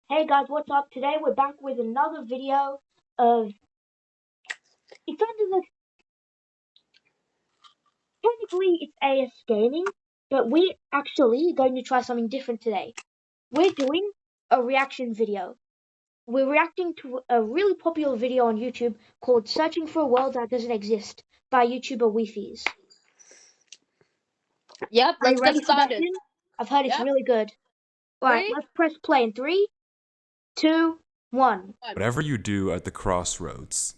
Hey guys, what's up? Today we're back with another video of, it's under the, technically it's AS Gaming, but we actually going to try something different today. We're doing a reaction video. We're reacting to a really popular video on YouTube called Searching for a World That Doesn't Exist by YouTuber Weefies. Yep, Are you let's ready get for that, started. Jin? I've heard it's Yep. really good. Alright, Three? let's press play in 3, 2, 1. Whatever you do at the crossroads,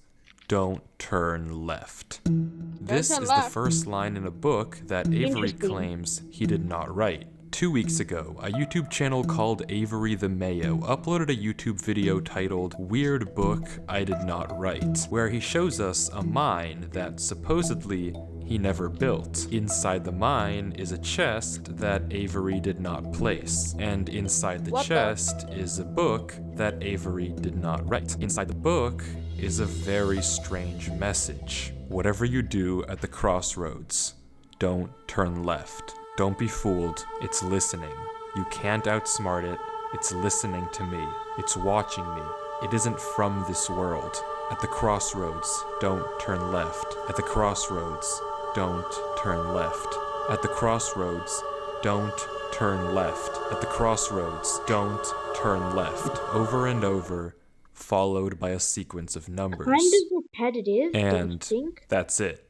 don't turn left. This turn is left. the first line in a book that Avery Interesting. claims he did not write. 2 weeks ago, a YouTube channel called Avery the Mayo uploaded a YouTube video titled Weird Book I Did Not Write, where he shows us a mine that supposedly he never built. Inside the mine is a chest that Avery did not place, and inside the chest is a book that Avery did not write. Inside the book is a very strange message. Whatever you do at the crossroads, don't turn left. Don't be fooled, it's listening. You can't outsmart it, it's listening to me. It's watching me. It isn't from this world. At the crossroads, don't turn left. At the crossroads, don't turn left. At the crossroads, don't turn left. At the crossroads, don't turn left. Over and over, followed by a sequence of numbers. Kind of repetitive, don't you And think? that's it.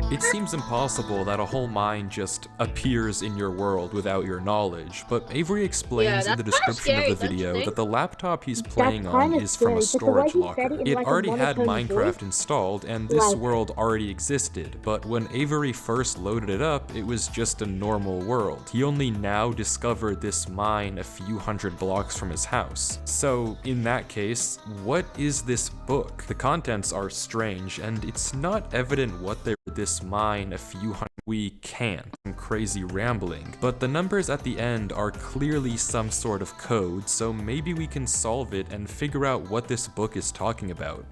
It seems impossible that a whole mine just appears in your world without your knowledge, but Avery explains in the that's kinda description scary, of the don't you video think? that the laptop he's playing That's on kinda is from a scary, but the way storage he locker. said it in It like a already had monotone Minecraft voice, installed, and this like- world already existed, but when Avery first loaded it up, it was just a normal world. He only now discovered this mine a few hundred blocks from his house. So, in that case, what is this book? The contents are strange, and it's not evident what they this mine a few hundred. We can't. Some crazy rambling. But the numbers at the end are clearly some sort of code, so maybe we can solve it and figure out what this book is talking about.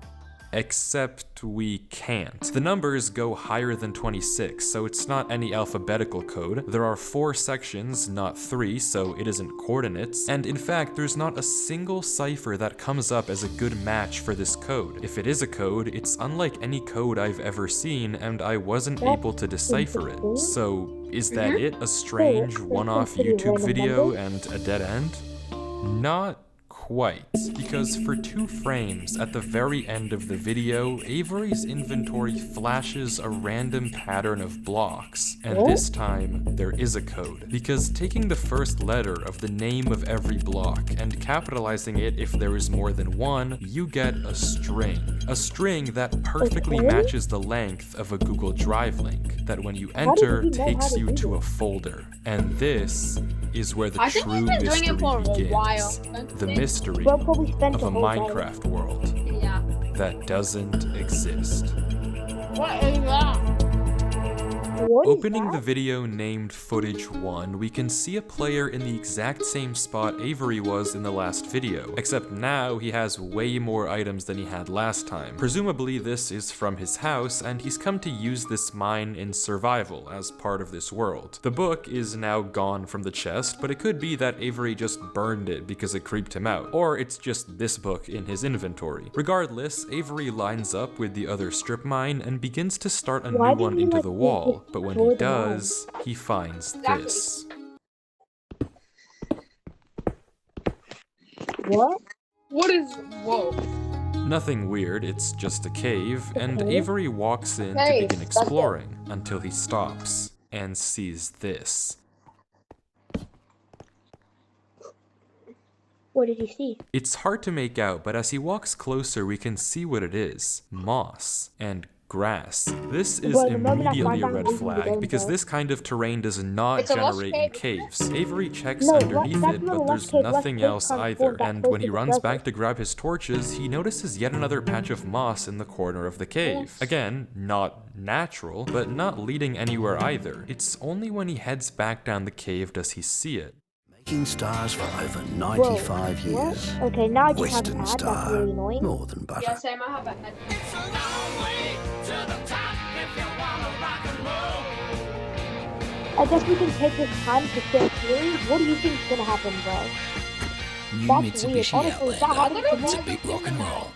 Except we can't. The numbers go higher than 26, so it's not any alphabetical code. There are 4 sections, not 3, so it isn't coordinates. And in fact, there's not a single cipher that comes up as a good match for this code. If it is a code, it's unlike any code I've ever seen, and I wasn't able to decipher it. So, is that it? A strange one-off YouTube video and a dead end? Not quite, because for 2 frames at the very end of the video, Avery's inventory flashes a random pattern of blocks, and this time there is a code, because taking the first letter of the name of every block and capitalizing it if there is more than one, you get a string that perfectly matches the length of a Google Drive link, that when you enter takes you to a folder, and this is where the true mystery begins. The mystery We'll probably spend of the a whole day. Minecraft world Yeah. that doesn't exist. What is that? What is Opening the that? video named Footage 1, we can see a player in the exact same spot Avery was in the last video, except now he has way more items than he had last time. Presumably this is from his house, and he's come to use this mine in survival as part of this world. The book is now gone from the chest, but it could be that Avery just burned it because it creeped him out, or it's just this book in his inventory. Regardless, Avery lines up with the other strip mine and begins to start a Why new didn't one he, into like, the make wall. it But when for he the mine? does, he finds Exactly. this. What? What is whoa? Nothing weird, it's just a cave, and Okay. Avery walks in to Cave, begin that's it. exploring until he stops and sees this. What did he see? It's hard to make out, but as he walks closer, we can see what it is. Moss and grass. This is Well, the moment I immediately find a out red what you flag, don't because know. this kind of terrain does not It's a lost generate in cave. caves. Avery checks No, underneath that's it, not a but lost there's cave. Lost nothing cave else can't either, fall that and close when he to the runs desert. back to grab his torches, he notices yet another patch of moss in the corner of the cave. Again, not natural, but not leading anywhere either. It's only when he heads back down the cave does he see it. Making stars for over Whoa, 95 what? years. Okay, now I just have an Western ad, that's Star, really annoying. more than butter. Yeah, same. I have a head. I guess we can take this time to share theories. What do you think is gonna happen, bro? New That's Mitsubishi weird. Honestly, if that Outlander. happened to It's a me, bit rock and roll.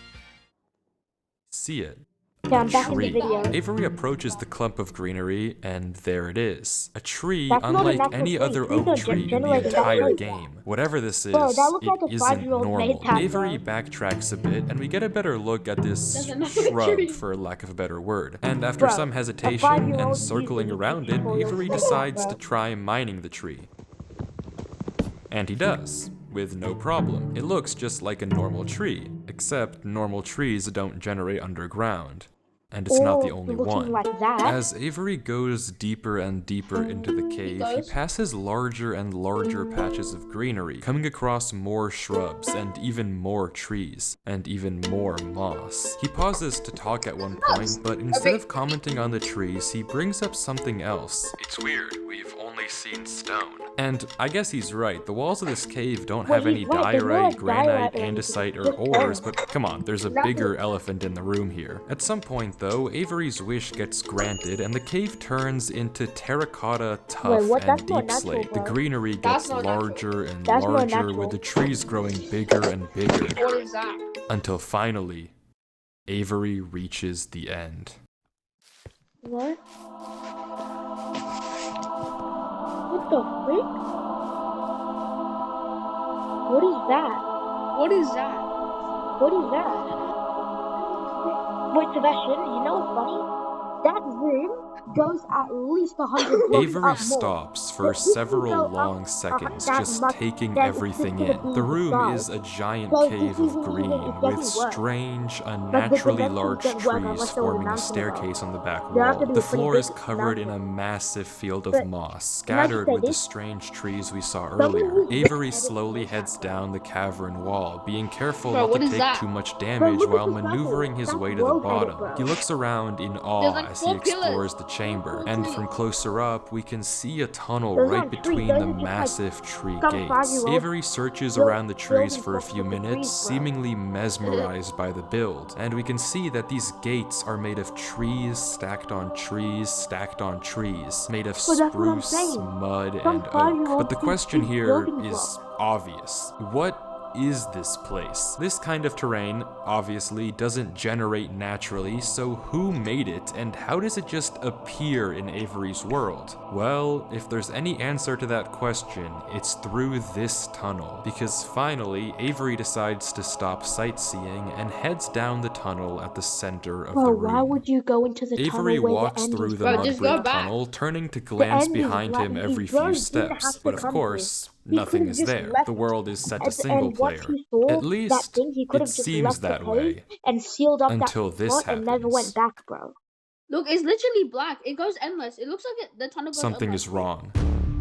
See it? okay, I'm back in the Tree. video. Avery approaches the clump of greenery, and there it is. A tree That's not a unlike natural any tree. other Trees oak are tree in the generated that entire way. game. Whatever this is, Bro, that looks it like a isn't 5-year-old made normal. that, Avery bro. backtracks a bit, and we get a better look at this That's another shrub, tree. for lack of a better word. And after Bro, some a hesitation 5-year-old and used circling the around it, tutorial Avery to make that, decides bro. to try mining the tree. And he does, with no problem. It looks just like a normal tree, except normal trees don't generate underground. And it's not the Or only looking one. like that. As Avery goes deeper and deeper into the cave, he goes. passes larger and larger patches of greenery, coming across more shrubs and even more trees, and even more moss. He pauses to talk at one point, but instead of commenting on the trees, he brings up something else. It's weird, we've only seen stone. And I guess he's right, the walls of this cave don't Well, have any he's right, there's no, diorite, like, granite, diorite or anything, andesite, or just ores, stone. but come on, there's a bigger elephant in the room here. At some point though, Avery's wish gets granted and the cave turns into terracotta, tough, what? and That's not deep natural, slate. The bro. greenery That's gets not natural. larger and That's not larger, natural. with the trees growing bigger and bigger, What is that? until finally, Avery reaches the end. What? What the frick? What is that? What is that? What is that? Wait, Sebastian, you know what's funny? That room goes at least 100 blocks Avery up more. stops for But if you go several up long seconds, that just much, taking then everything it's just in. gonna The be room the is size. a giant So cave this of isn't green even- it's with getting worse. strange, the unnaturally dimensions large don't work trees unless there was a forming a mountain above. staircase on the back There has to wall. be The a pretty floor big is covered in a mountain. massive field of But moss, can I just scattered say with the this? strange trees we saw Someone earlier. who's Avery bad at slowly it. heads down the cavern wall, being careful Bro, not what to is take that? too much Bro, damage look at while the circle. maneuvering his That's way to the well-headed, bottom. bro. He looks around in awe There's like as he 4 pillars. explores the chamber, and from closer up, we can see a tunnel Those right aren't trees, between those the are just, like, massive tree some gates. 5-year-old Avery searches built around the trees building for a blocks few with the minutes, trees, bro. seemingly mesmerized by the build, and we can see that these gates are made of trees stacked on trees stacked on trees, made of Well, that's what I'm spruce, saying. mud, Some and oak. 5-year-old But the keeps question here building is blocks. obvious. What is this place? This kind of terrain, obviously, doesn't generate naturally, so who made it, and how does it just appear in Avery's world? Well, if there's any answer to that question, it's through this tunnel, because finally, Avery decides to stop sightseeing and heads down the tunnel at the center of the Bro, room. why would you go into the Avery tunnel where walks the end through is the Bro, mud just brick go back. tunnel, turning to glance end is behind black. him His every bro few didn't have steps, to but of come course, He nothing could've is just there. left The world is set to and single once player. he saw At that least, thing, he could it have just seems left that the cave way. and sealed up Until that this spot and never happens. went back, bro. Look, it's literally black. It goes endless. It looks like the tunnel goes Something endless. is wrong.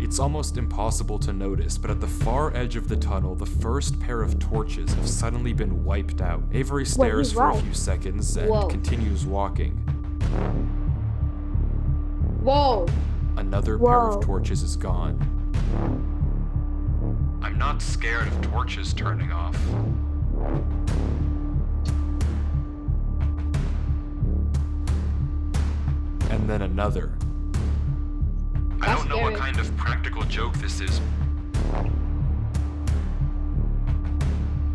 It's almost impossible to notice, but at the far edge of the tunnel, the first pair of torches have suddenly been wiped out. Avery stares he's for a right. few seconds and Whoa. continues walking. Whoa. Another pair Whoa. of torches is gone. I'm not scared of torches turning off. And then another. I That's don't know what scary. kind of practical joke this is,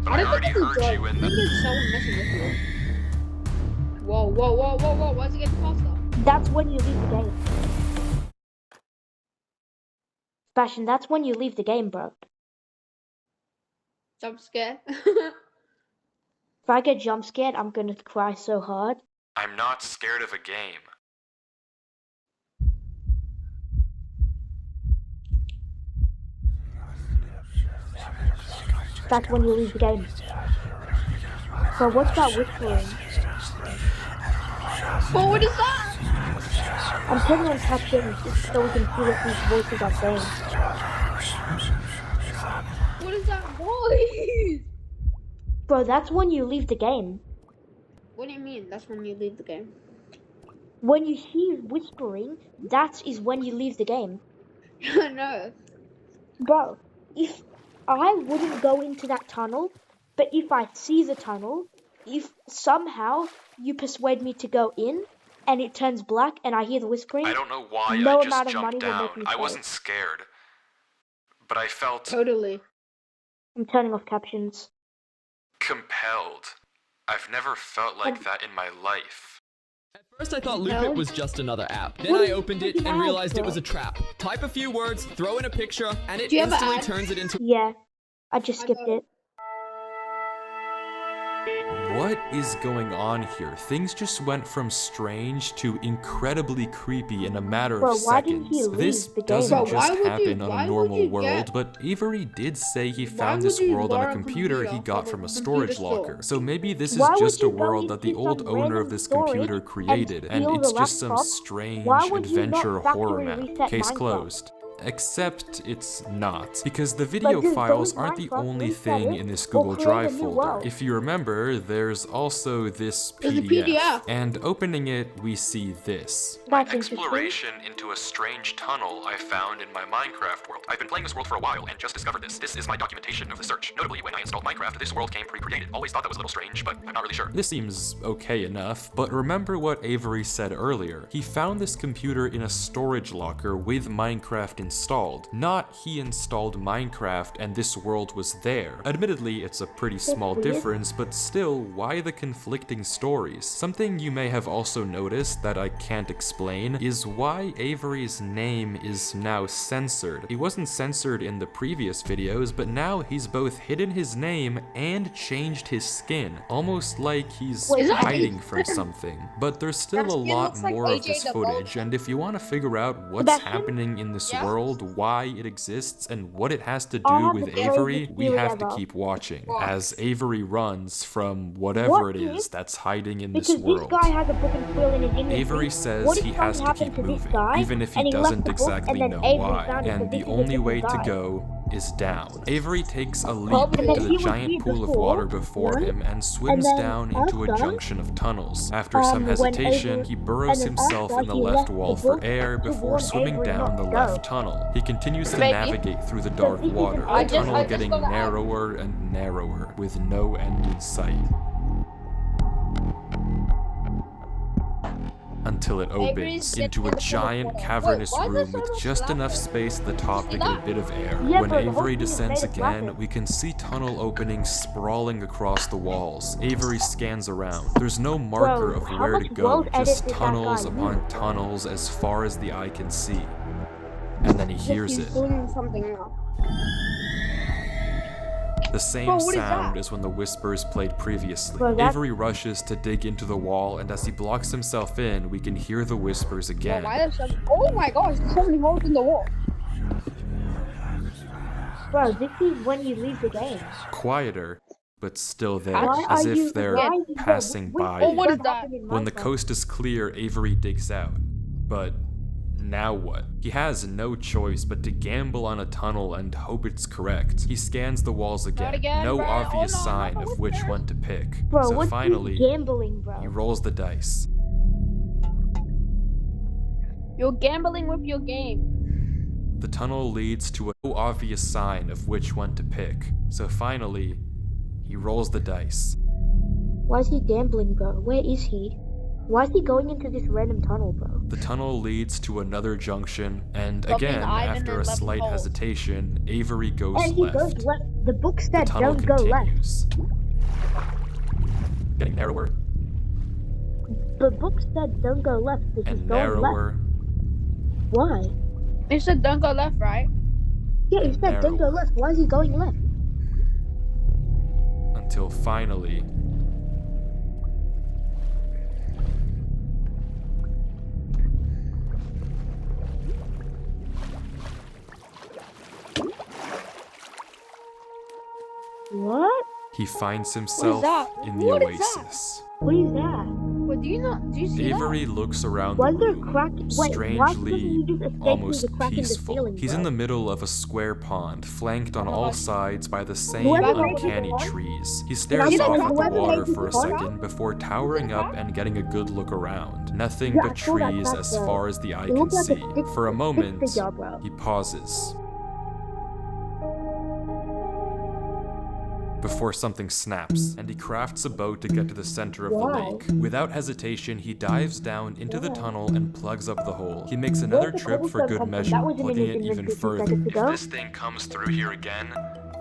but I don't already think it's a heard joke. you I in think the... it's someone messing with you. Whoa, whoa, whoa, whoa, whoa. Why is it getting faster? That's when you leave the game. Sebastian, that's when you leave the game, bro. Jump scare. If I get jump scared, I'm gonna cry so hard. I'm not scared of a game. That's when you leave the game. So what's that whispering? Whoa, what is that? I'm turning on captions so we can see what these voices are saying. What is that voice? Bro, that's when you leave the game. What do you mean? That's when you leave the game. When you hear whispering, that is when you leave the game. No. Bro, if I wouldn't go into that tunnel, but if I see the tunnel, if somehow you persuade me to go in and it turns black and I hear the whispering, I don't know why no I amount just of money jumped will down. make me I stay. wasn't scared, but I felt Totally. I'm turning off captions. Compelled. I've never felt like that in my life. At first I thought Loop No. It was just another app. Then What I is opened the it and ad, realized it bro? was a trap. Type a few words, throw in a picture, and it Do you have an instantly ad? turns it into Yeah, I just skipped it. What is going on here? Things just went from strange to incredibly creepy in a matter Bro, of why didn't he seconds. This leave the game? doesn't Bro, just why would you- happen on why a would normal you world, get- but Avery did say he Why found would this you world on a borrow a computer he computer got from from a a storage computer store? locker. So maybe this is Why would just a you go world that the into old some owner random of this storage computer and created, and steal it's the just some laptop? strange Why would you not adventure horror factory map. reset Case Minecraft? closed. Except it's not, because the video dude, files those aren't the Minecraft only reset thing it in this or Google create Drive a new folder. world. If you remember, there's also this There's a PDF, PDF. and opening it, we see this. That's interesting. Into a strange tunnel I found in my Minecraft world. I've been playing this world for a while and just discovered this. This is my documentation of the search. Notably, when I installed Minecraft, this world came pre-created. Always thought that was a little strange, but I'm not really sure. This seems okay enough, but remember what Avery said earlier. He found this computer in a storage locker with Minecraft installed. Not he installed Minecraft and this world was there. Admittedly, it's a pretty small weird. difference, but still, why the conflicting stories? Something you may have also noticed that I can't explain is why Avery's name is now censored. He wasn't censored in the previous videos, but now he's both hidden his name and changed his skin, almost like he's Wait, hiding from something. But there's still That a skin lot looks like more of AJ this the footage, Vulture. and if you want to figure out what's Sebastian? happening in this Yeah. world, why it exists, and what it has to I do have with the craziest Avery, we theory have to ever. keep watching What? as Avery runs from whatever What it is if- that's hiding in this Because this world. guy has a book and quill in his inventory. Avery says What if he something has to happened keep to this moving, guy, even if he and left doesn't the book, exactly and know then Avery why, found it, and so the this is a only different way to guy. go is down. Avery takes a leap Probably. into And then the he was giant here pool of before, water before right? him and swims then down into a after, junction of tunnels. After some when hesitation, Avery- he burrows and then himself after in the he left left the wall for book air to before warn swimming Avery down not the to left go. tunnel. He continues to Maybe. navigate through the dark this is water, an the I just- tunnel I just getting gotta add- narrower and narrower, with no end in sight. Until it Avery's opens into a getting giant the water. cavernous Wait, why is there room so with much just lava? enough space at the top to See get a that? bit of air. Yeah, When but the whole Avery thing is descends made of again, lava. we can see tunnel openings sprawling across the walls. Avery scans around. There's no marker Bro, of how where much to go, world edit just did that tunnels guy upon use? tunnels as far as the eye can see. And then he hears He's it. doing something now. The same Bro, what is sound that? as when the whispers played previously. Bro, that- Avery rushes to dig into the wall, and as he blocks himself in, we can hear the whispers Bro, again. why there's some? Oh my gosh, there's so many holes in the wall. Bro, this is when you leave the game. Quieter, but still there, Why as are if you- they're why is there passing whispers by. Oh, what you. is that? happening in When the Minecraft? coast is clear, Avery digs out. But now what? He has no choice but to gamble on a tunnel and hope it's correct. He scans the walls again, again, no bro. obvious Oh, no, sign not the of which whispers. one to pick. Bro, So what's finally, this gambling, bro? he rolls the dice. You're gambling with your game. The tunnel leads to a no obvious sign of which one to pick. So finally, he rolls the dice. Why is he gambling, bro? Where is he? Why is he going into this random tunnel, bro? The tunnel leads to another junction, and Fucking again, Ivan after a and Left slight Hole. hesitation, Avery goes And he left. goes left. The book The said tunnel don't go left. continues. Getting narrower The book said don't go left, but he's and going left. narrower Why? It said don't go left, right? Yeah, he And said don't go narrower. left. Why is he going left? until finally, What? he finds himself that? in the What is that? oasis. What is that? But do you see Avery looks around Why the is there a room, crack? Wait, why couldn't strangely, you just escape almost through the crack peaceful. in the ceiling, He's bro? in the middle of a square pond, flanked on all sides by the same Whoever made uncanny this pond- trees. He I stares see that off at the whoever water made this for a pond- second before towering up and getting a good look around. Nothing Yeah, but I saw that trees crack, as bro. far as the eye It can looked like a see. stick- For a stick moment, figure, bro. he pauses before something snaps, and he crafts a boat to get to the center of the Why? lake. Without hesitation, he dives down into the tunnel and plugs up the hole. He makes another Where's the trip for cobblestone good come from? measure, That wasn't in plugging his it even inventory 2 further. seconds If ago. this thing comes through here again,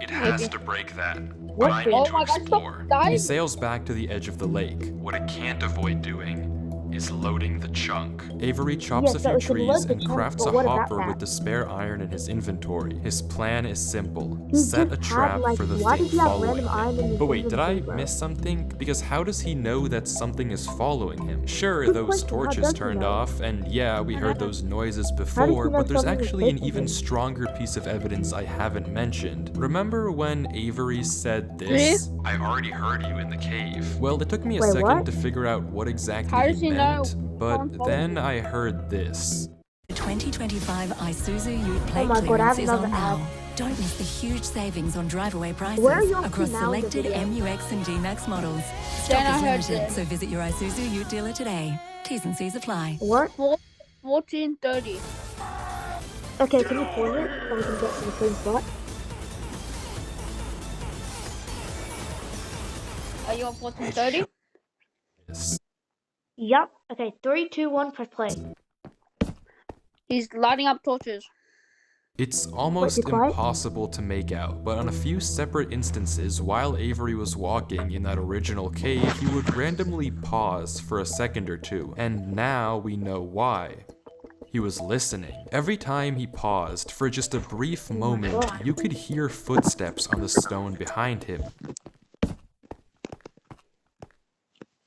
It has to break that. What But I the- need Oh to my god, explore. stop, He guys! sails back to the edge of the lake. What it can't avoid doing is loading the chunk. Avery chops Yes, a so few it can trees load the and chunk, crafts but a what about hopper that? with the spare iron in his inventory. His plan is simple. He Set a just trap had, like, for the why thing does he have following random iron in him. his But wait, did I inventory, bro? miss something? Because how does he know that something is following him? Sure, Good those question, how torches does he turned know? off, and yeah, we heard those noises he before, know but there's something is actually an chasing even him? stronger piece of evidence I haven't mentioned. Remember when Avery said this? I already heard you in the cave. Well, it took me a Wait, second what? to figure out what exactly How does he he meant, know? but then I heard this. The 2025 Isuzu Ute plate my God, I have clearance is another on now. ad. Don't miss the huge savings on drive-away prices Where are you up to across now in the selected video? MUX and G-Max models. Then Stock I is heard limited, this. so visit your Isuzu Ute dealer today. T's and C's apply. What? 14:30. Okay, can you pause it so we can get to the same spot? Are you on 14:30? Yes. Yup. Okay, 3, 2, 1, press play. He's lighting up torches. It's almost be quiet. impossible to make out, but on a few separate instances, while Avery was walking in that original cave, he would randomly pause for a second or two, and now we know why. He was listening. Every time he paused, for just a brief moment, God. you could hear footsteps on the stone behind him,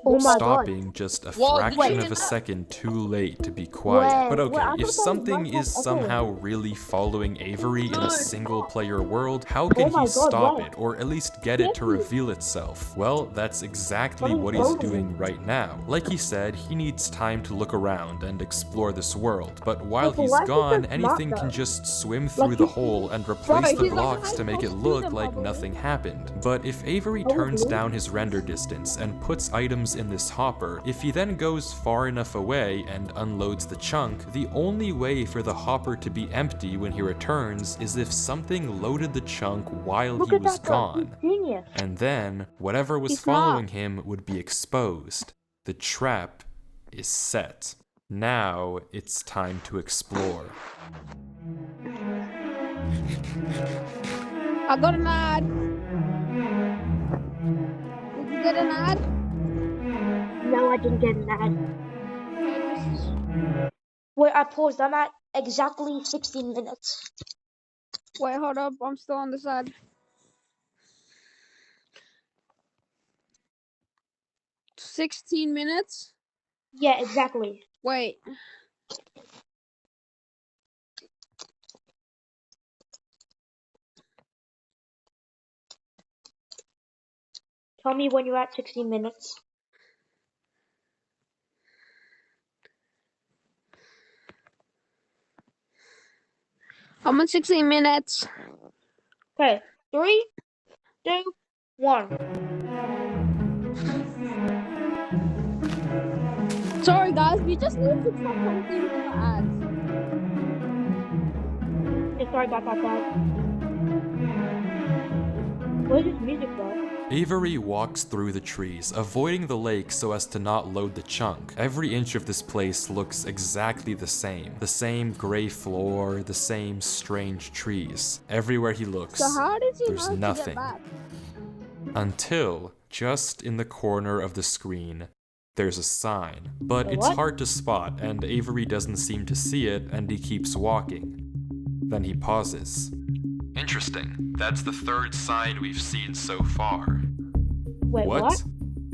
Oh my god. stopping just a Whoa, fraction wait. of a second too late to be quiet. But Wait, okay, I thought that if was something my is fault. Okay. somehow really following Avery in a single-player world, how can my he God, stop why? it, or at least get it to reveal itself? Well, that's exactly what he's doing right now. Like he said, he needs time to look around and explore this world, but while but he's why is he so gone, smart, anything though? can just swim through the hole and replace the he's like blocks a to make it high-school look student, like probably. nothing happened. But if Avery Oh, turns really? down his render distance and puts items in this hopper, if he then goes far enough away and unloads the chunk, the only way for the hopper to be empty when he returns is if something loaded the chunk while Look he at was that guy. He's gone. genius. And then, whatever was He's following not. him would be exposed. The trap is set. Now it's time to explore. I got an ad. Did you get an ad? No, I didn't get an ad. Wait, I paused. I'm at exactly 16 minutes. Wait, hold up. I'm still on this ad. 16 minutes? Yeah, exactly. Wait. Tell me when you're at 16 minutes. I'm on 16 minutes. Okay, 3, 2, 1. Sorry, guys. We just need to stop commenting with the ads. Yeah, sorry about that, guys. What is this music, bro? Avery walks through the trees, avoiding the lake so as to not load the chunk. Every inch of this place looks exactly the same. The same gray floor, the same strange trees. Everywhere he looks, So how did you there's know to nothing. get back? Until, just in the corner of the screen, there's a sign. But it's what? hard to spot, and Avery doesn't seem to see it, and he keeps walking. Then he pauses. Interesting. That's the third sign we've seen so far. Wait, what?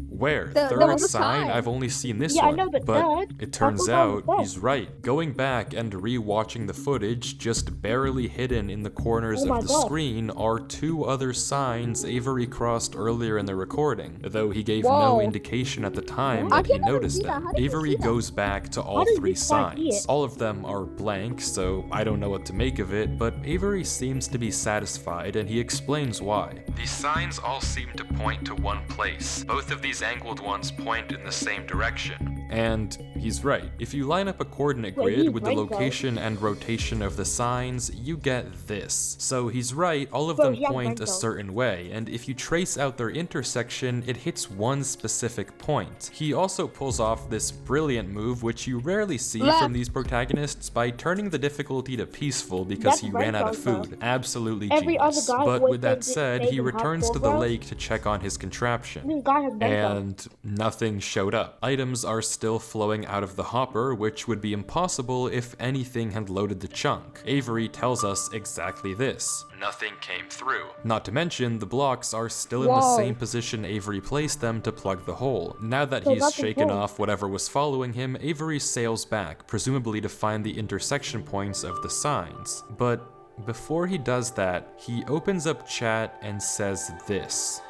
Where? There Third was a sign? sign. I've only seen this Yeah, I one. know, but third? it turns I thought that was out third. he's right. Going back and re-watching the footage, just barely hidden in the corners Oh my of the God. screen are two other signs Avery crossed earlier in the recording. Though he gave Whoa. no indication at the time I that he can't even noticed see that. them. How did you Avery see that? goes back to all did three this guy see signs. it? All of them are blank, so I don't know what to make of it, but Avery seems to be satisfied and he explains why. These signs all seem to point to one place. Both of these angled ones point in the same direction. And he's right. If you line up a coordinate Wait, grid he's with the right, though. location and rotation of the signs, you get this. So he's right, all of Bro, them he has point right, a though. certain way, and if you trace out their intersection, it hits one specific point. He also pulls off this brilliant move, which you rarely see Left. from these protagonists, by turning the difficulty to peaceful because That's he right, ran out of though. food. Absolutely Every other genius. guy But always with that says it said, stays he in returns hardcore, to the bro. lake to check on his I contraption. mean, guy has right, though. And nothing showed up. Items are still flowing out of the hopper, which would be impossible if anything had loaded the chunk. Avery tells us exactly this. Nothing came through. Not to mention, the blocks are still in the Whoa. same position Avery placed them to plug the hole. Now that So he's nothing shaken came. off whatever was following him, Avery sails back, presumably to find the intersection points of the signs. But before he does that, he opens up chat and says this.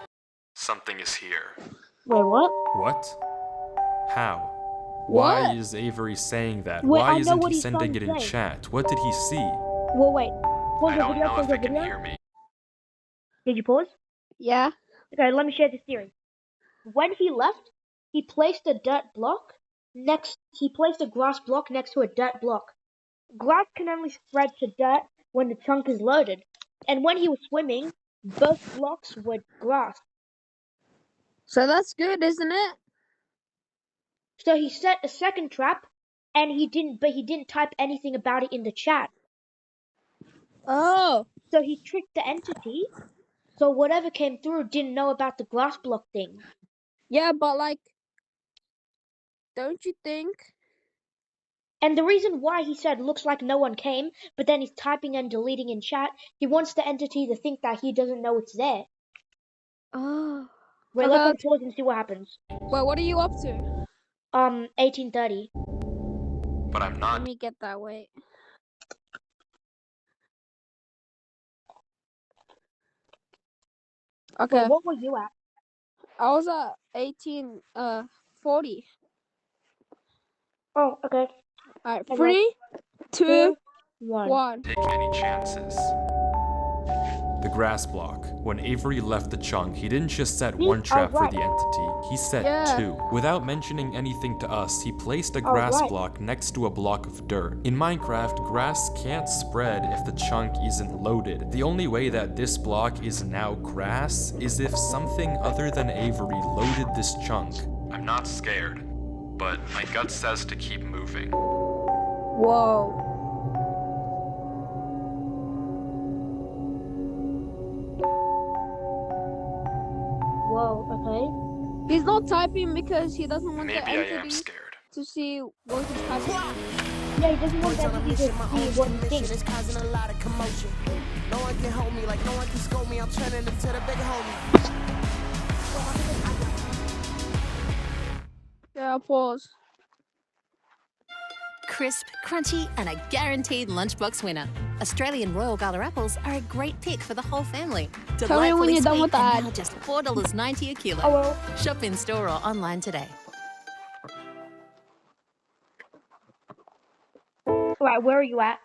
Something is here. Wait, what? What? How? What? Why is Avery saying that? Wait, I Why know isn't what he he's sending trying it to in say. chat? What did he see? Well, wait. Pause the video, pause the video. me. Did you pause? Yeah. Okay, let me share this theory. When he left, he placed a dirt block he placed a grass block next to a dirt block. Grass can only spread to dirt when the chunk is loaded. And when he was swimming, both blocks were grass. So that's good, isn't it? So he set a second trap and he didn't type anything about it in the chat. Oh. So he tricked the entity. So whatever came through didn't know about the grass block thing. Yeah, but like, don't you think? And the reason why he said looks like no one came, but then he's typing and deleting in chat, he wants the entity to think that he doesn't know it's there. Oh. Wait, Okay, let's pause and see what happens. Wait, what are you up to? 1830. But I'm Let not. me get that. Wait. Okay. Wait, what were you at? I was at 40. Oh, okay. Alright, Okay. 3, 2, 1. 1. Take any chances. The grass block. When Avery left the chunk, he didn't just set See? one trap for Alright. the entity, he set Yeah. 2. Without mentioning anything to us, he placed a grass Alright. block next to a block of dirt. In Minecraft, grass can't spread if the chunk isn't loaded. The only way that this block is now grass is if something other than Avery loaded this chunk. I'm not scared, but my gut says to keep moving. Whoa. Whoa, okay. He's not typing because he doesn't want Maybe the I am entity scared. to see what he's typing. Yeah, he doesn't want the entity to see what he thinks. It's causing a lot of commotion. No one can hold me, like no one can scold me. I'm turning into the big homie. Yeah, pause. Crisp, crunchy, and a guaranteed lunchbox winner. Australian Royal Gala apples are a great pick for the whole family. Tell me when Delightfully you're done sweet with the and ad. now just $4.90 a kilo. Oh well. Shop in store or online today. Right, where are you at?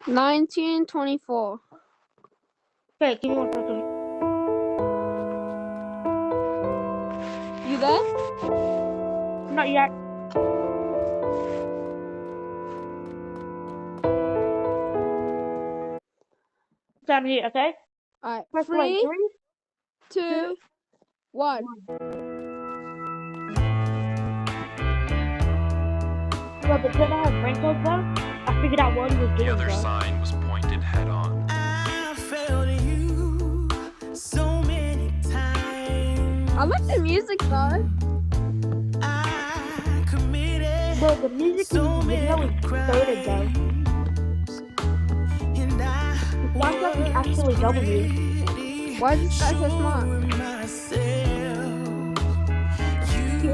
1924. Okay, give me 1 second. You there? Not yet. Down here, okay? Alright, Press play. 3, 3, 2, 1. Well, but then I have brain codes though. I figured out what he was The doing, other bro. sign was pointed head on. I failed you so many times. I like the music though. I committed Bro, the music in so the video many is distorted though. crimes. And Sounds like he's actually W. Why is this guy so smart? What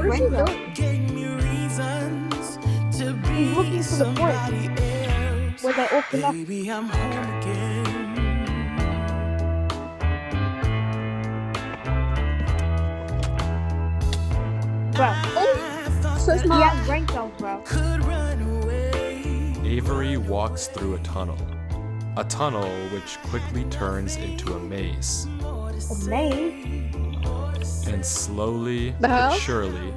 is he doing? Gave me reasons to be He's looking for the point somebody else. where they all connect. Baby, I'm home again. Bro, I thought So that he smart. has brain cells, bro. could run away. Avery walks through a tunnel. A tunnel which quickly turns into a maze. A maze? And slowly The hell? but surely,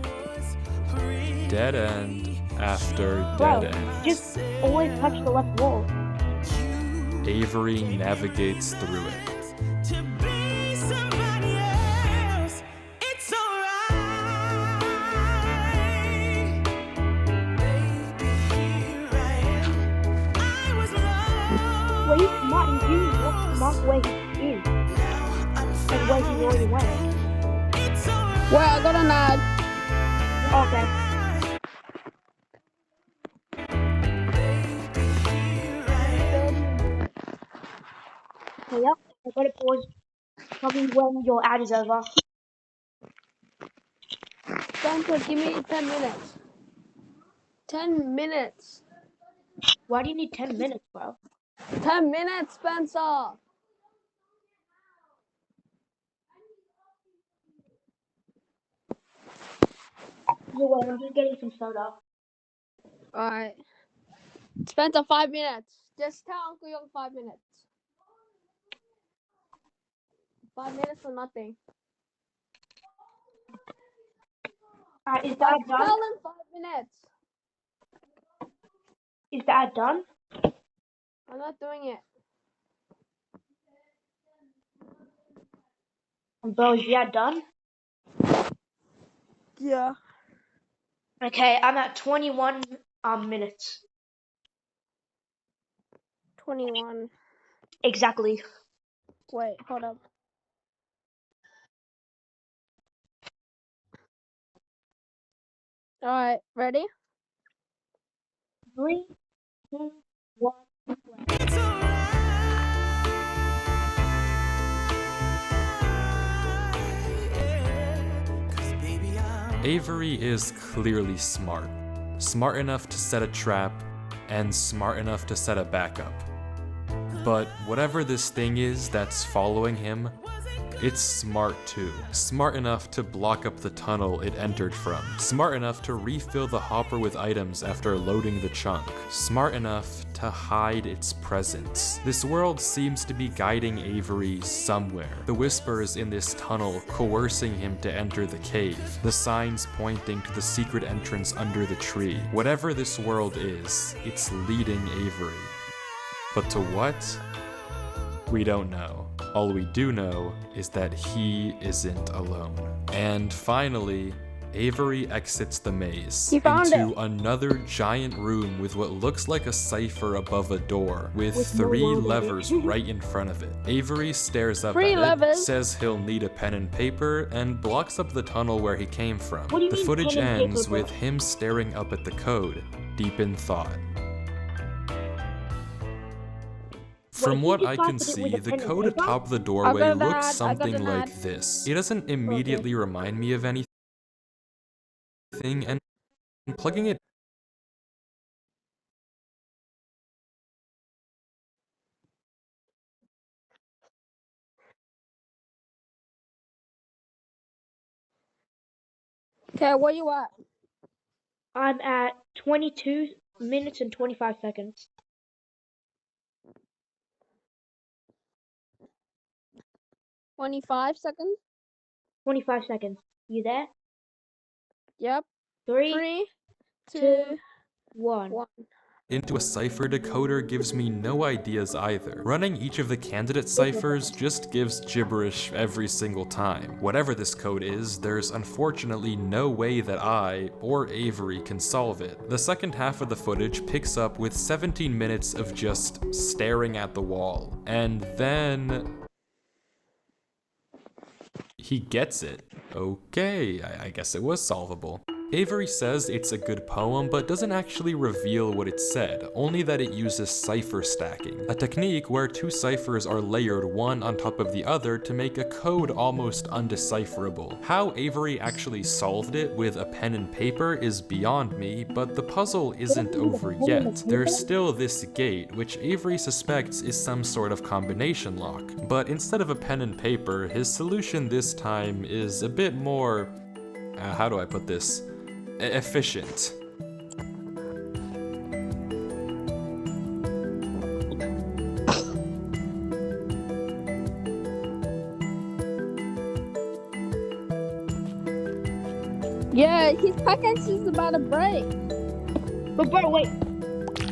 dead end after Bro, dead end. just always touch the left wall. Avery navigates through it. To be somebody else, it's alright. Baby, here I am. I was lost. Well, he's smart. He's using what's smart where he is and where he already went. It's alright. Well, I got a nod. Okay. Okay, yep. I got it paused. Tell me when your ad is over. Spencer, give me 10 minutes. 10 minutes. Why do you need 10 minutes, bro? 10 minutes, Spencer. You wait, I'm just getting some soda. Alright. Spencer, 5 minutes. Just tell Uncle Young 5 minutes. 5 minutes or nothing. Is the ad Tell done? him 5 minutes. Is the ad done? I'm not doing it. Bro, is the ad done? Yeah. Okay, I'm at 21 minutes. 21. Exactly. Wait, hold up. Alright, ready? 3, 2, 1. It's alright. 'Cause baby, I'm Avery is clearly smart. Smart enough to set a trap, and smart enough to set a backup. But whatever this thing is that's following him, it's smart too. Smart enough to block up the tunnel it entered from. Smart enough to refill the hopper with items after loading the chunk. Smart enough to hide its presence. This world seems to be guiding Avery somewhere. The whispers in this tunnel coercing him to enter the cave. The signs pointing to the secret entrance under the tree. Whatever this world is, it's leading Avery. But to what? We don't know. All we do know is that he isn't alone. And finally, Avery exits the maze He found into it. another giant room with what looks like a cipher above a door, with With no 3 load in it. levers right in front of it. Avery stares up 3 at it, levers? says he'll need a pen and paper, and blocks up the tunnel where he came from. What do you The mean footage pen and paper, ends bro? with him staring up at the code, deep in thought. From he what I can deciphered it with see, a the pen and code paper? atop the I doorway got looks that, I got something that. like this. It doesn't immediately remind me of anything, and plugging it Okay, where you at? I'm at 22 minutes and 25 seconds. 25 seconds? 25 seconds. You there? Yep. 3, 3, 2, 2, 1. 1. into a cipher decoder gives me no ideas either. Running each of the candidate ciphers just gives gibberish every single time. Whatever this code is, there's unfortunately no way that I, or Avery, can solve it. The second half of the footage picks up with 17 minutes of just staring at the wall. And then he gets it. Okay, I guess it was solvable. Avery says it's a good poem, but doesn't actually reveal what it said, only that it uses cipher stacking, a technique where 2 ciphers are layered one on top of the other to make a code almost undecipherable. How Avery actually solved it with a pen and paper is beyond me, but the puzzle isn't over yet. There's still this gate, which Avery suspects is some sort of combination lock, but instead of a pen and paper, his solution this time is a bit more, how do I put this? Efficient. Yeah, his pregnancy is about to break. But bro, wait.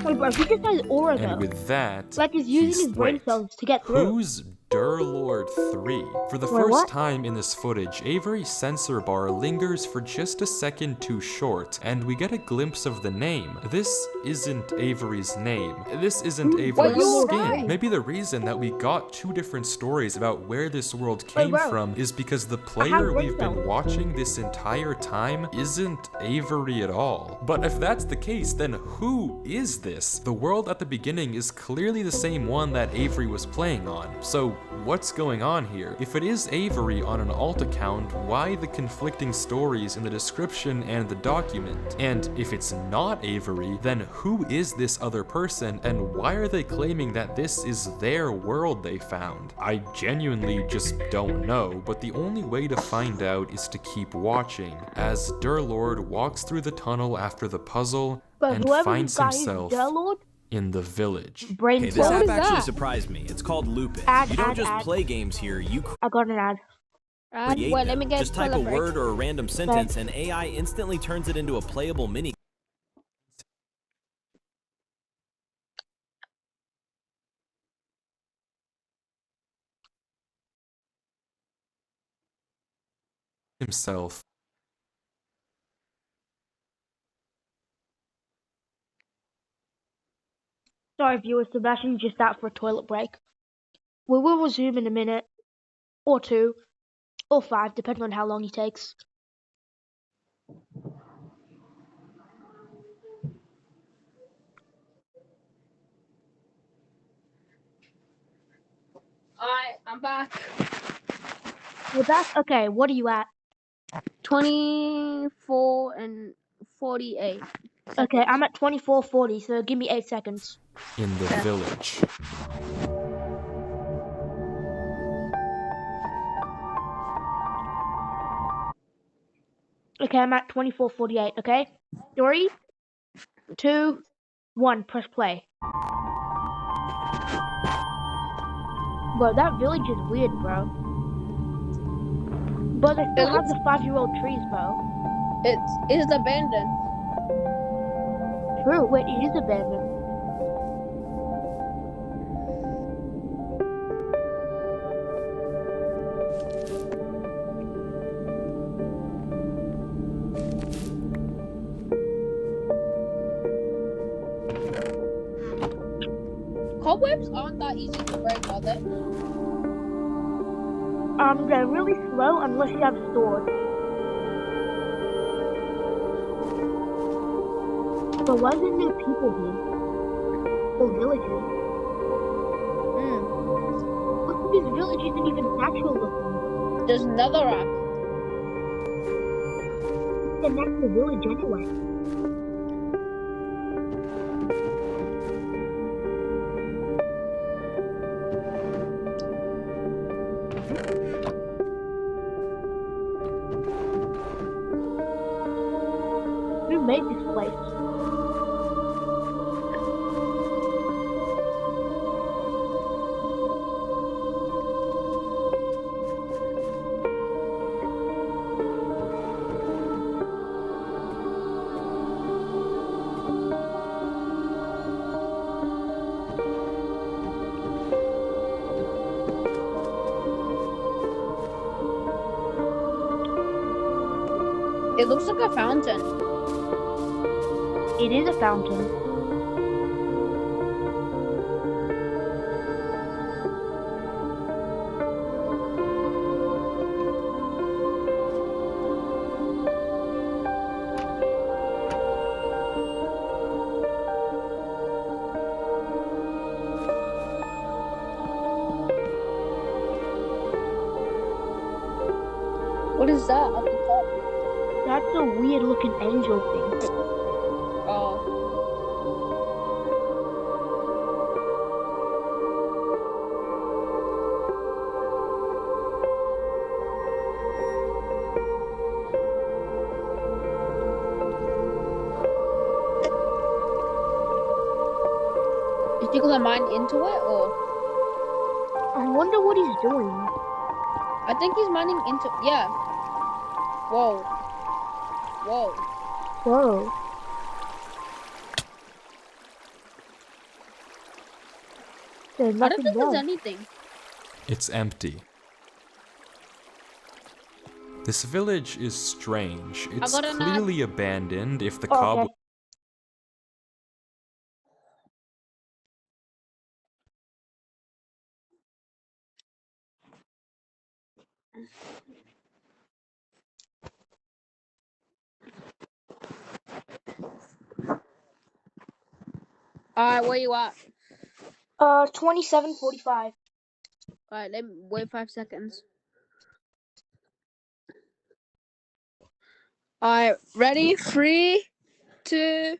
Wait, bro, he just has aura And though. with that, Like he's using his brain wait, cells to get through. who's Durlord 3? For the Wait, first what? time in this footage, Avery's sensor bar lingers for just a second too short, and we get a glimpse of the name. This isn't Avery's name. This isn't Avery's you're skin. right. Maybe the reason that we got two different stories about where this world came bro. from is because the player brain we've been cells. watching this entire time isn't Avery at all. But if that's the case, then who is this? The world at the beginning is clearly the same one that Avery was playing on. So what's going on here? If it is Avery on an alt account, why the conflicting stories in the description and the document? And if it's not Avery, then who is this other person and why are they claiming that this is their world they found? I genuinely just don't know, but the only way to find out is to keep watching as Durlord walks through the tunnel after the puzzle But and whoever finds this guy is, himself Durlord, in the village. brain Hey, this cells. What app is actually that? surprised me. It's called Lupin. Ad, You don't ad, just ad. play games here, you I got an ad. create Wait, let them. me get Just type a toilet break. word or a random sentence and AI instantly turns it into a playable mini. Himself. Sorry, viewers, Sebastian's just out for a toilet break. We will resume in a minute, or two, or 5, depending on how long he takes. Alright, I'm back. Well, that's okay. What are you at? 24 and 48. Okay, I'm at 24:40, so give me 8 seconds. In the village. Okay, I'm at 24:48. Okay, 3, 2, 1. Press play. Bro, that village is weird, bro. But they still have the 5-year-old trees, bro. It's abandoned. True. Wait, it is abandoned. Cobwebs aren't that easy to break, are they? They're really slow unless you have swords. But why isn't there people here? Or villagers? Look, this village isn't even natural looking. There's another app. It's a natural village anyway. Who made this place? It looks like a fountain. It is a fountain. What is that at the top? That's a weird looking angel thing. Oh. You think the mine into it, or I wonder what he's doing. I think he's mining into. Yeah. Whoa. Whoa. Whoa. There's I don't nothing think there's there. anything. It's empty. This village is strange. It's got an ad. clearly abandoned if the Oh, cobble. okay. Alright, where you at? 27:45. Alright, let me wait 5 seconds. Alright, ready? 3, 2,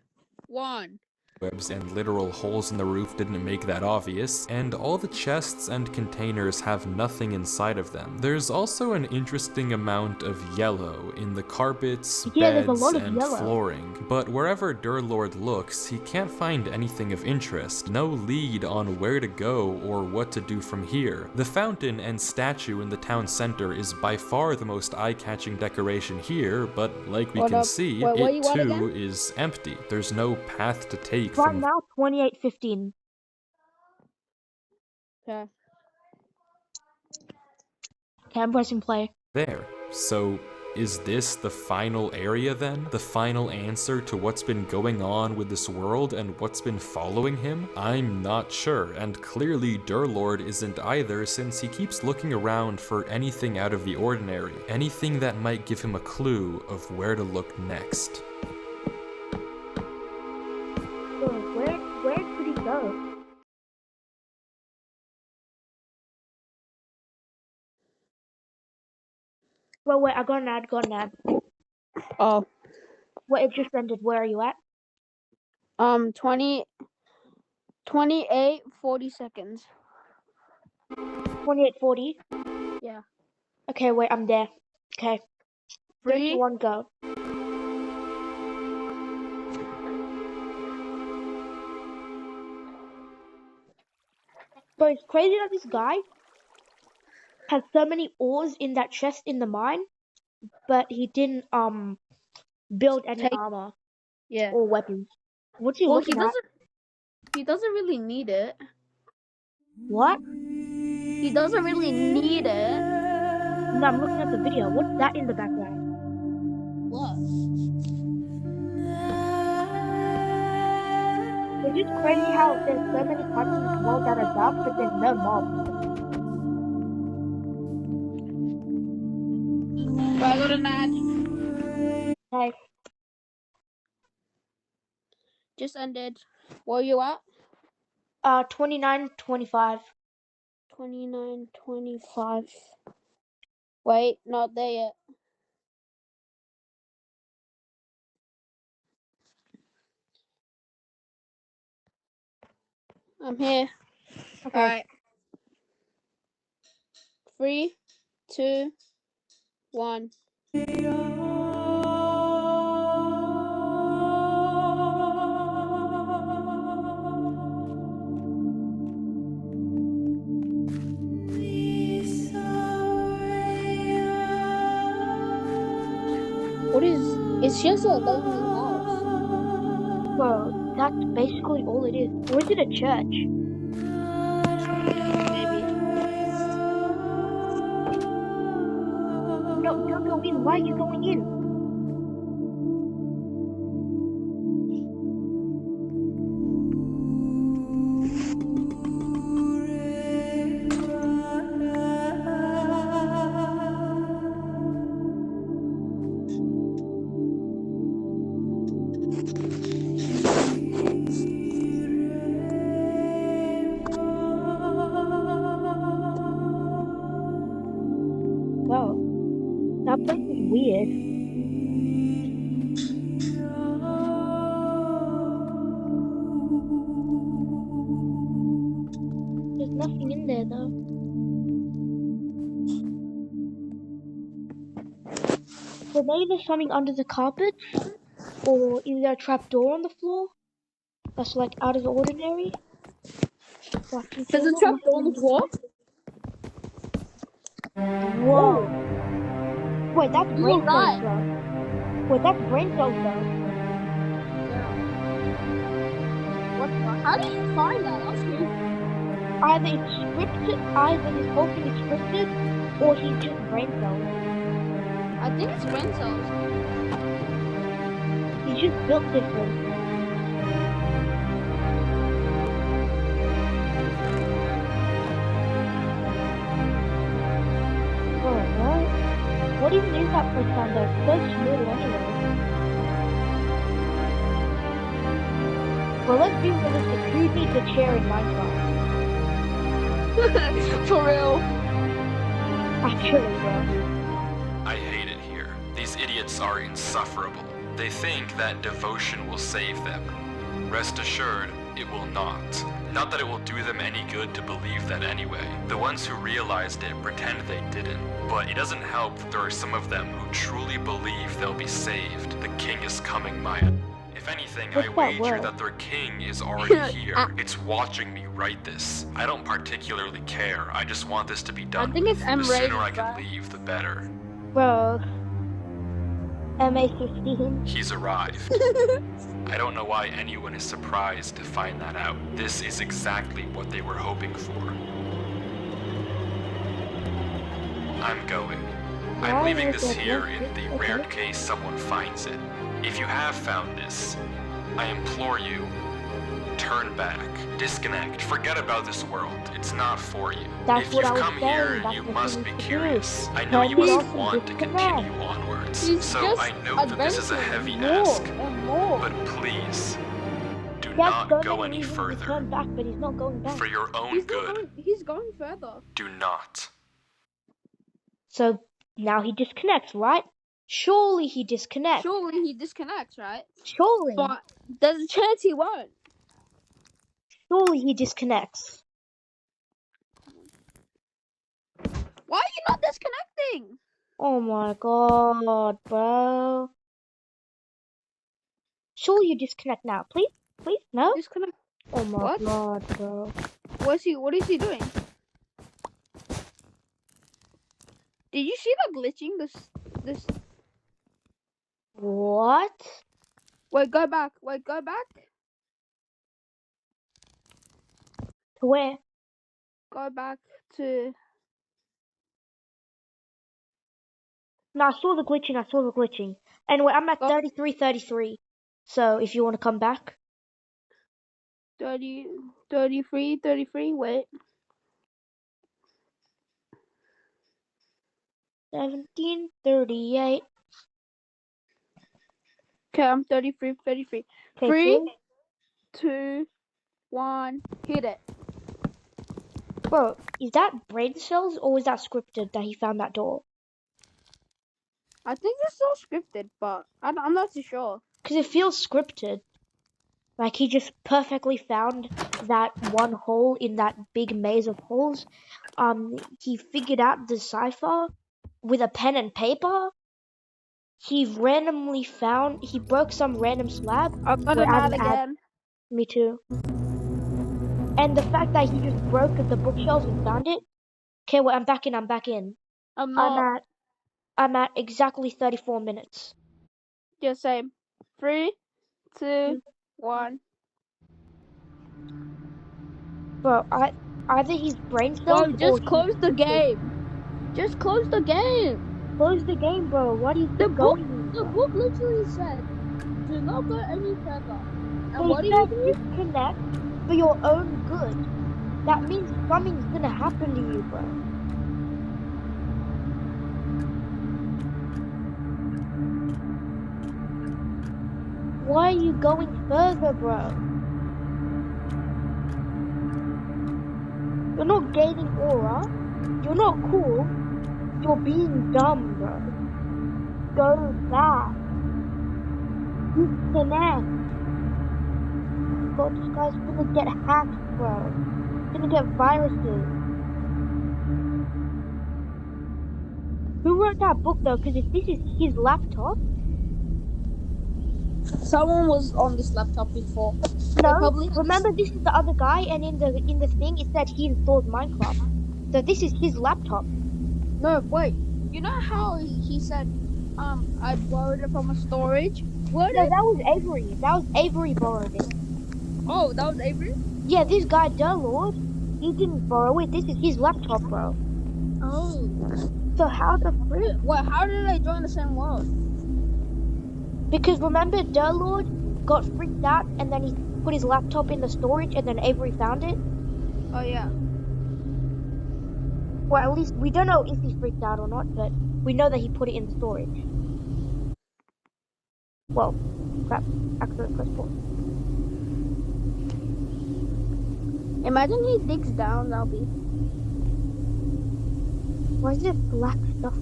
1. Webs and literal holes in the roof didn't make that obvious, and all the chests and containers have nothing inside of them. There's also an interesting amount of yellow in the carpets, Yeah, there's a beds, lot of and yellow. flooring, but wherever Durlord looks, he can't find anything of interest, no lead on where to go or what to do from here. The fountain and statue in the town center is by far the most eye-catching decoration here, but like we Hold can up. see, Wait, where it you at too again? is empty. There's no path to take Right from now, 28:15. Okay. Okay, I'm pressing play. there. So, is this the final area then? The final answer to what's been going on with this world and what's been following him? I'm not sure, and clearly Durlord isn't either, since he keeps looking around for anything out of the ordinary, anything that might give him a clue of where to look next. So where could he go? Well, wait, I got an ad. Oh. Wait, it just ended. Where are you at? 28, 40 seconds. 28:40. Yeah. Okay, wait, I'm there. Okay. 3, 2, 3, 1, go. But it's crazy that this guy has so many ores in that chest in the mine, but he didn't build any Take- armor yeah. or weapons. What's he Well, looking at? he doesn't really need it. What? He doesn't really need it. No, I'm looking at the video. What's that in the background? What? It's just crazy how there's so many parts in this world that are dark, but there's no mobs. I got an ad. Okay. Just ended. Where you at? 29:25. 29, 25. Wait, not there yet. I'm here. Okay. Alright. 3, 2, 1. What is? It's just a lonely house. Well, that's basically all it is. Or is it a church? Maybe. No, don't go in. Why are you going in? Wow. That place is weird. There's nothing in there though. So maybe there's something under the carpet, or is there a trap door on the floor that's like out of the ordinary? There's a trap door on the floor? Whoa! Wait, that's You great, lied. bro. Well, that's brain cells though. What? How do you find that? That's good. Either it's scripted, either this whole thing is scripted, or he's just brain cells. I think it's brain cells. He's just built different. Oh, what? What even is that first time though? So smooth anyway. Well, let's be realistic. Who needs a chair in Minecraft? For real. Actually, bro. I hate it here. These idiots are insufferable. They think that devotion will save them. Rest assured, it will not. Not that it will do them any good to believe that anyway. The ones who realized it pretend they didn't. But it doesn't help that there are some of them who truly believe they'll be saved. The king is coming, Maya. If anything, I wager that their king is already here. It's watching me write this. I don't particularly care. I just want this to be done. I think it's The M-rated, sooner I can bro. leave, the better. Bro. MA15. He's arrived. I don't know why anyone is surprised to find that out. This is exactly what they were hoping for. I'm going. I'm leaving this here in the rare case someone finds it. If you have found this, I implore you, turn back, disconnect, forget about this world. It's not for you. That's If what I you've was come saying, here, that's you what must you be need to do. curious. I know you Turn must off want and to disconnect. continue onwards. He's So just I know that this is a heavy More ask, and more. but please, do That's not so go many any reasons to further. turn back, but he's not going back. For your own He's good, not going. He's going further. do not. So now he disconnects, right? Surely he disconnects. Surely he disconnects, right? Surely. But there's a chance he won't. Surely he disconnects. Why are you not disconnecting? Oh my god, bro. Surely you disconnect now. Please? Please? No? Disconnect. Oh my What? god, bro. What is he doing? Did you see the glitching? This. What? Wait, go back. Wait, go back. To where? Go back to. No, I saw the glitching. Anyway, I'm at Oh. 33. So if you want to come back. 33. Wait. 1738. Okay, I'm 33. Okay, 3, cool. 2, 1. Hit it. Bro, is that brain cells or is that scripted that he found that door? I think it's all scripted, but I'm not too sure. Because it feels scripted. Like he just perfectly found that one hole in that big maze of holes. He figured out the cipher with a pen and paper. He broke some random slab. I'm gonna Wait, mad again. Me too. And the fact that he just broke the bookshelves and found it. Okay, wait, I'm back in. I'm not. I'm at exactly 34 minutes. Just same. 3, 2, 1. Bro, either he's brain Bro, cells or just close the game. Just close the game. Close the game, bro. What are you The book, going? the book literally said, do not go any further. And They what do said you do? disconnect for your own good. That means something's gonna happen to you, bro. Why are you going further, bro? You're not gaining aura. You're not cool. You're being dumb, bro. Go back. Disconnect. God, this guy's gonna get hacked, bro. He's gonna get viruses. Who wrote that book though? Because if this is his laptop, Someone was on this laptop before. no. probably- Remember, this is the other guy, and in the thing it said he installed Minecraft. So this is his laptop. No, wait. You know how he said I borrowed it from a storage. Where No, did? that was Avery. That was Avery borrowed it. Oh, that was Avery. Yeah, this guy, Lord, he didn't borrow it. This is his laptop, bro. Oh. So how the frick? What? How did I join the same world? Because remember, Lord got freaked out and then he put his laptop in the storage and then Avery found it. Oh yeah. Well, at least we don't know if he freaked out or not, but we know that he put it in the storage. Well, crap. Accident press pause. Imagine he digs down. That'll be. Why is there black stuff?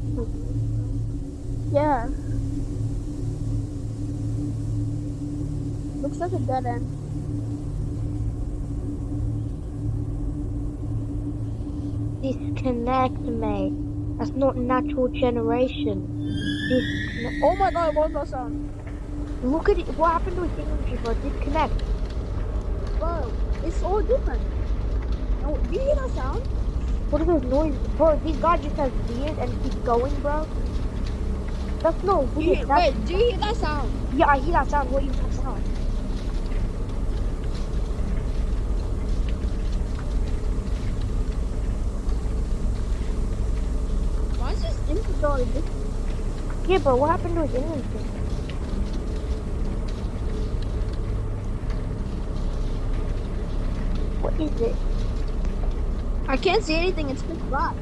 Yeah. Looks like a dead end. Disconnect, mate. That's not natural generation. Disconnect. Oh my god, what was that sound? Look at it. What happened to his English, bro? Disconnect. Bro, it's all different. Oh, do you hear that sound? What are those noises? Bro, this guy just has weird and keeps going, bro. That's not weird. That's... Wait, do you hear that sound? Yeah, I hear that sound. What is that sound? Why is this inventory different? Yeah, bro, what happened to his English thing? What is it? I can't see anything, it's pitch black.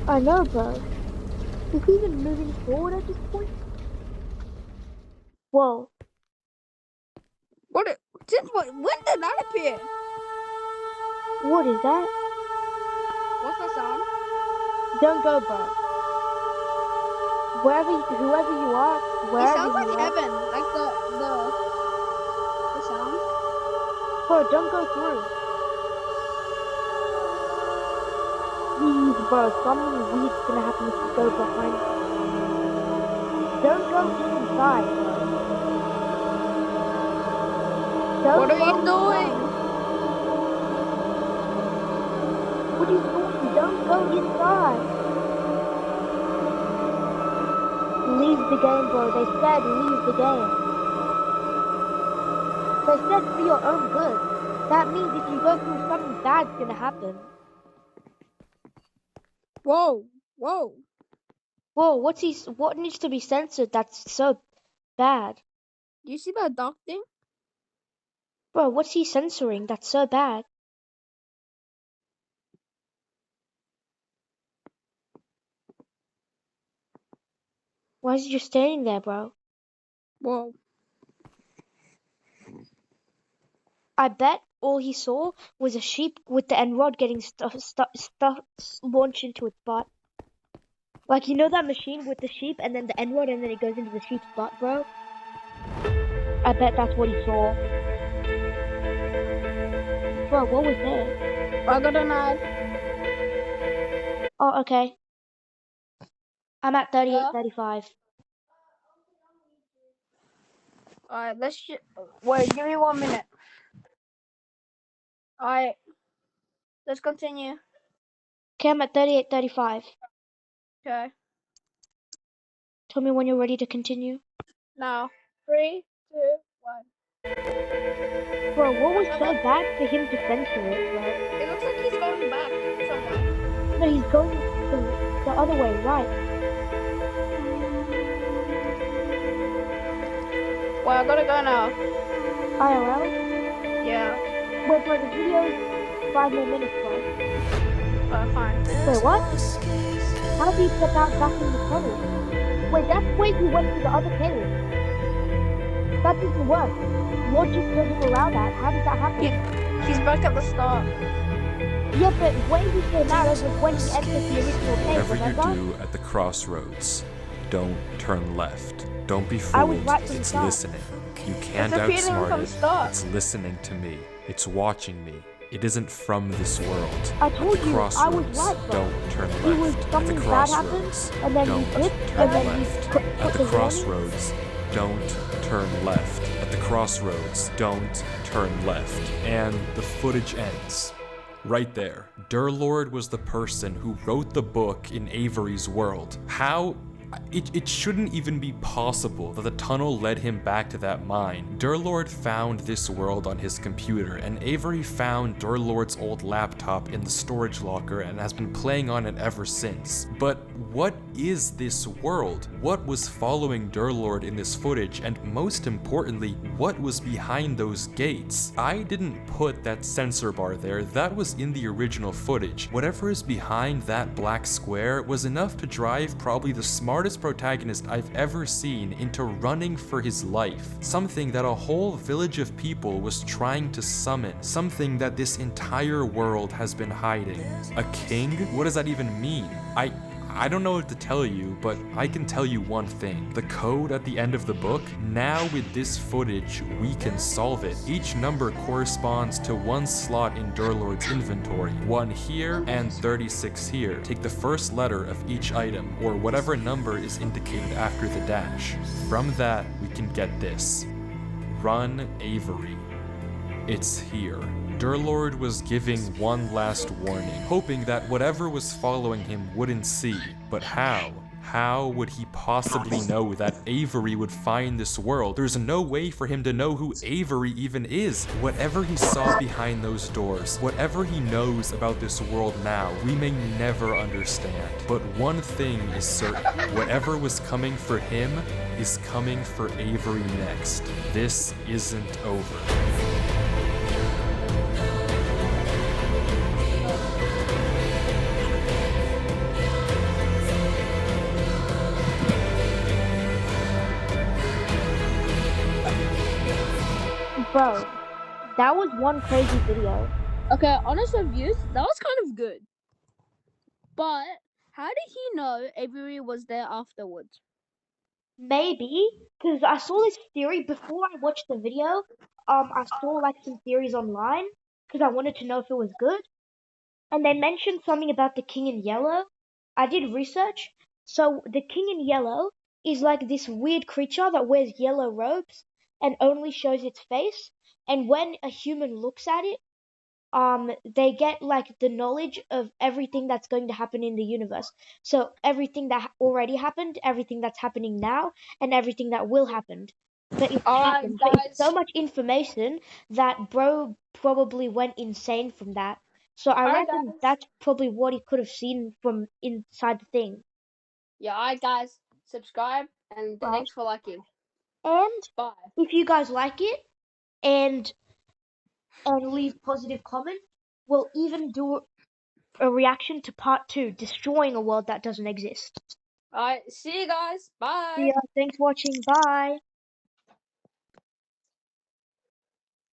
I know, bro. Is he even moving forward at this point? Whoa. When did that appear? What is that? What's that sound? Don't go, bro. Whoever you are, It wherever sounds like you are, heaven, like the sound. bro, don't go through. Please, bro, something weird's gonna happen if you go behind. Don't go inside, bro. Don't What are you go doing? inside. What are you doing? Don't go inside. Leave the game, bro. They said leave the game. They said for your own good. That means if you go through something bad's gonna happen. Whoa. Whoa, what needs to be censored that's so bad? Do you see that dark thing? Bro, what's he censoring that's so bad? Why is he just standing there, bro? Whoa. I bet all he saw was a sheep with the end rod getting stuff launched into its butt. Like, you know that machine with the sheep and then the end rod and then it goes into the sheep's butt, bro? I bet that's what he saw. Bro, what was there? I got an ad. Oh, okay. I'm at 38:35. Alright, wait, give me 1 minute. Alright, let's continue. Okay, I'm at 38:35. Okay, Tell me when you're ready to continue. now, 3, 2, 1. Bro, what was so bad for him to censor it, bro? It looks like he's going back somewhere. No, he's going the other way, right? Well, I gotta go now. IRL? Yeah, Wait, bro, the video's 5 more minutes, bro. fine. Wait, what? How did he step out back in the tunnel? Wait, that's where he went to the other cave. That doesn't work. Logic doesn't allow that. How did that happen? He's back at the start. Yeah, but when he came out, it was when he entered the original cave, Whatever you remember? do at the crossroads, don't turn left. Don't be I was fooled. right from the It's start. listening. You can't It's appealing from outsmart the it. start. It's listening to me. It's watching me. It isn't from this world. I At told the you, I was crossroads, right, bro. don't turn He was left. At the something bad happened, crossroads, and then he don't dipped, turn and then he left. put At the the warning. crossroads, don't turn left. At the crossroads, don't turn left. And the footage ends. Right there. Durlord was the person who wrote the book in Avery's world. How it shouldn't even be possible that the tunnel led him back to that mine. Durlord found this world on his computer, and Avery found Durlord's old laptop in the storage locker and has been playing on it ever since. But what is this world? What was following Durlord in this footage, and most importantly, what was behind those gates? I didn't put that sensor bar there, that was in the original footage. Whatever is behind that black square was enough to drive probably the smartest protagonist I've ever seen into running for his life. Something that a whole village of people was trying to summon. Something that this entire world has been hiding. A king? What does that even mean? I don't know what to tell you, but I can tell you one thing. The code at the end of the book, now with this footage, we can solve it. Each number corresponds to one slot in Durlord's inventory. 1 here and 36 here. Take the first letter of each item, or whatever number is indicated after the dash. From that, we can get this. Run Avery. It's here. Durlord was giving one last warning, hoping that whatever was following him wouldn't see. But how? How would he possibly know that Avery would find this world? There's no way for him to know who Avery even is. Whatever he saw behind those doors, whatever he knows about this world now, we may never understand. But one thing is certain. Whatever was coming for him is coming for Avery next. This isn't over. Bro, that was one crazy video. Okay, honest reviews, that was kind of good. But how did he know Avery was there afterwards? Maybe, because I saw this theory before I watched the video. I saw like some theories online because I wanted to know if it was good. And they mentioned something about the King in Yellow. I did research. So the King in Yellow is like this weird creature that wears yellow robes and only shows its face. And when a human looks at it, they get like the knowledge of everything that's going to happen in the universe. So everything that already happened, everything that's happening now, and everything that will happen. But it's happened. But it's so much information that bro probably went insane from that. So I reckon that's probably what he could have seen from inside the thing. Yeah, alright guys, subscribe and thanks for liking. And Bye. if you guys like it and leave positive comments, we'll even do a reaction to part 2, destroying a world that doesn't exist. Alright, see you guys. Bye. See ya. Thanks for watching. Bye.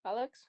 Alex?